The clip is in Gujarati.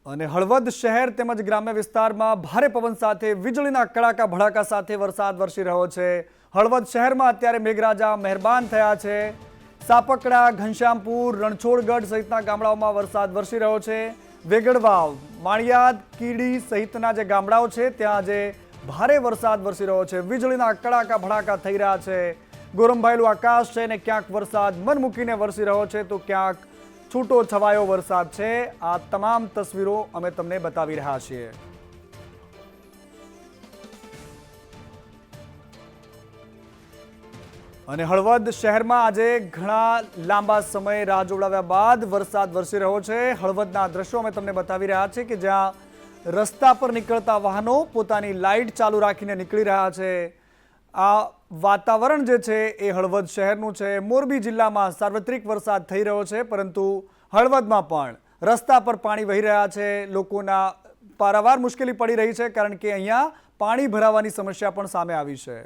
અને હળવદ શહેર તેમજ ગ્રામ્ય વિસ્તારમાં ભારે પવન સાથે વીજળીના કડાકા ભડાકા સાથે વરસાદ વરસી રહ્યો છે। હળવદ શહેરમાં અત્યારે મેઘરાજા મહેરબાન થયા છે। સાપકડા, ઘનશ્યામપુર, રણછોડગઢ સહિતના ગામડાઓમાં વરસાદ વરસી રહ્યો છે। વેગડવાવ, માળિયાદ, કીડી સહિતના જે ગામડાઓ છે ત્યાં આજે ભારે વરસાદ વરસી રહ્યો છે। વીજળીના કડાકા ભડાકા થઈ રહ્યા છે। ગોરંભાયેલું આકાશ છે અને ક્યાંક વરસાદ મન મૂકીને વરસી રહ્યો છે તો ક્યાંક છૂટો છવાયો વરસાદ છે। આ તમામ તસવીરો અમે તમને બતાવી રહ્યા છીએ। અને હળવદ શહેરમાં આજે ઘણા લાંબા સમય રાહ જોડાવ્યા બાદ વરસાદ વરસી રહ્યો છે। હળવદના દ્રશ્યો અમે તમને બતાવી રહ્યા છીએ કે જ્યાં રસ્તા પર નીકળતા વાહનો પોતાની લાઇટ ચાલુ રાખીને નીકળી રહ્યા છે। આ વાતાવરણ જે છે એ હળવદ શહેરનું છે। મોરબી જિલ્લામાં સાર્વત્રિક વરસાદ થઈ રહ્યો છે પરંતુ હળવદમાં પણ રસ્તા પર પાણી વહી રહ્યા છે। લોકોના પારાવાર મુશ્કેલી પડી રહી છે કારણ કે અહીંયા પાણી ભરાવાની સમસ્યા પણ સામે આવી છે।